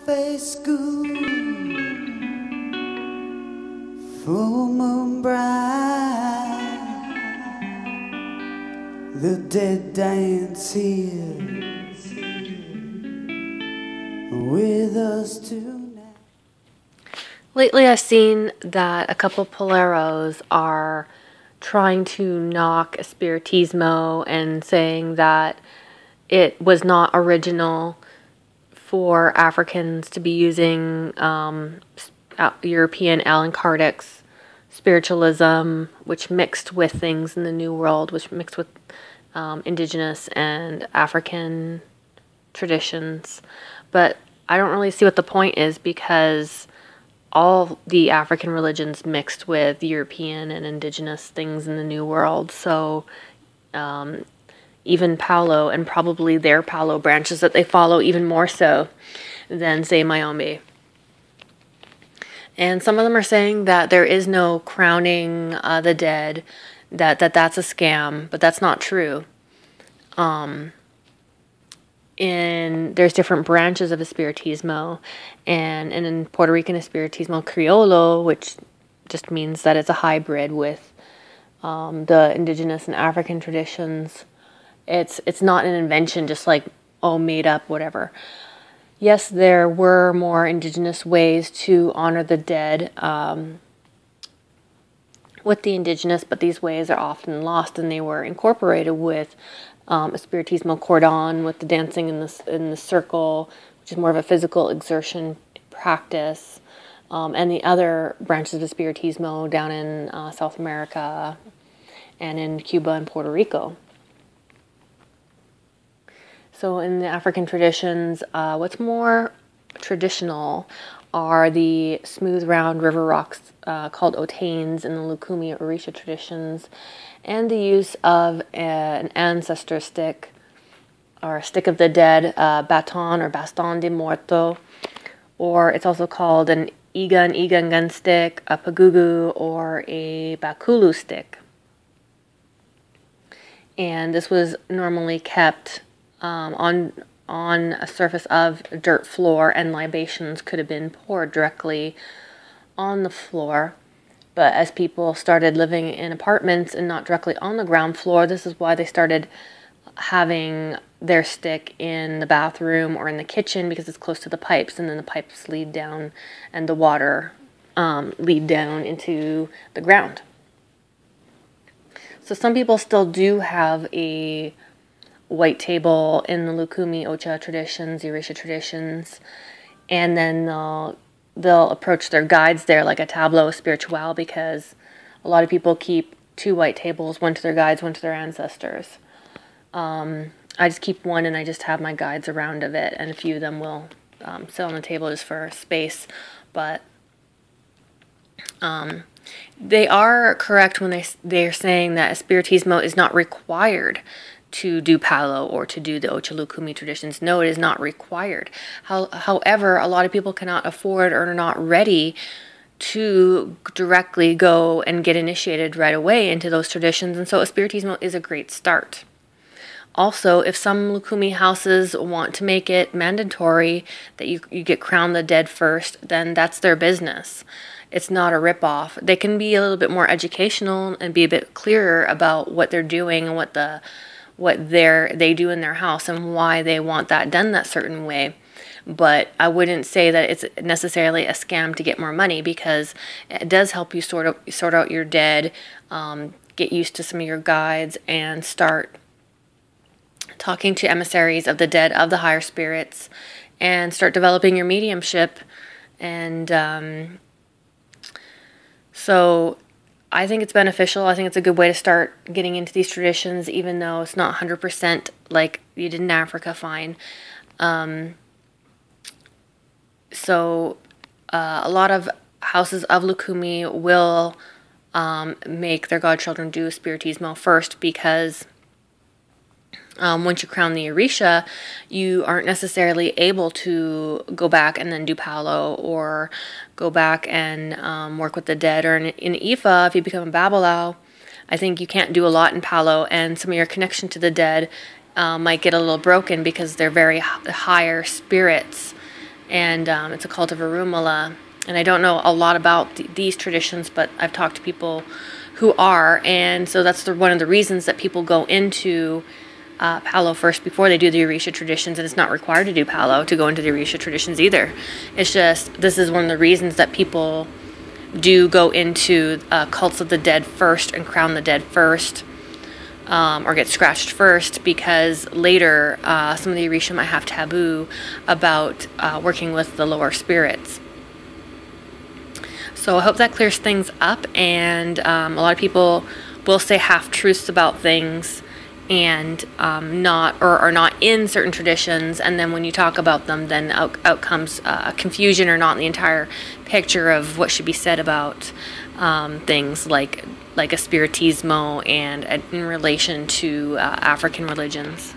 face good, full moon bright, the dead dance here with us tonight. Lately I've seen that a couple poleros are trying to knock espiritismo and saying that it was not original for Africans to be using European Allan Kardec's spiritualism, which mixed with things in the New World, which mixed with indigenous and African traditions. But I don't really see what the point is, because all the African religions mixed with European and indigenous things in the New World. So even Palo, and probably their Palo branches that they follow even more so than, say, Mayombe. And some of them are saying that there is no crowning the dead, that's a scam, but that's not true. There's different branches of espiritismo, and in Puertorican espiritismo, criollo, which just means that it's a hybrid with the indigenous and African traditions. It's not an invention, just like, oh, made up, whatever. Yes, there were more indigenous ways to honor the dead with the indigenous, but these ways are often lost, and they were incorporated with espiritismo cordon, with the dancing in the circle, which is more of a physical exertion practice, and the other branches of espiritismo down in South America and in Cuba and Puerto Rico. So in the African traditions, what's more traditional are the smooth, round river rocks called otanes in the Lucumi Orisha traditions, and the use of an ancestor stick, or a stick of the dead, baton or baston de muerto, or it's also called an igangan stick, a pagugu, or a bakulu stick. And this was normally kept on a surface of dirt floor, and libations could have been poured directly on the floor. But as people started living in apartments and not directly on the ground floor, this is why they started having their stick in the bathroom or in the kitchen, because it's close to the pipes, and then the pipes lead down and the water lead down into the ground. So some people still do have a white table in the Lucumi Ocha traditions, Orisha traditions, and then they'll approach their guides there like a tableau spiritual, because a lot of people keep two white tables, one to their guides, one to their ancestors. I just keep one, and I just have my guides around of it, and a few of them will sit on the table just for space. But they are correct when they're saying that espiritismo is not required to do Palo or to do the Ocha Lucumi traditions. No, it is not required. However, a lot of people cannot afford or are not ready to directly go and get initiated right away into those traditions, and so espiritismo is a great start. Also, if some Lucumi houses want to make it mandatory that you get crowned the dead first, then that's their business. It's not a ripoff. They can be a little bit more educational and be a bit clearer about what they're doing and what they do in their house and why they want that done that certain way. But I wouldn't say that it's necessarily a scam to get more money, because it does help you sort out your dead, get used to some of your guides, and start talking to emissaries of the dead, of the higher spirits, and start developing your mediumship. And so I think it's beneficial. I think it's a good way to start getting into these traditions, even though it's not 100% like you did in Africa, fine. So a lot of houses of Lucumi will make their godchildren do spiritismo first, because once you crown the Orisha, you aren't necessarily able to go back and then do Palo, or go back and work with the dead. Or in Ifa, if you become a Babalao, I think you can't do a lot in Palo, and some of your connection to the dead might get a little broken, because they're very higher spirits, and it's a cult of Arumala. And I don't know a lot about these traditions, but I've talked to people who are, and so that's one of the reasons that people go into Palo first before they do the Orisha traditions, and it's not required to do Palo to go into the Orisha traditions either. It's just, this is one of the reasons that people do go into cults of the dead first and crown the dead first, or get scratched first, because later some of the Orisha might have taboo about working with the lower spirits. So I hope that clears things up, and a lot of people will say half-truths about things and are not in certain traditions, and then when you talk about them, then out comes confusion or not in the entire picture of what should be said about things like espiritismo and in relation to African religions.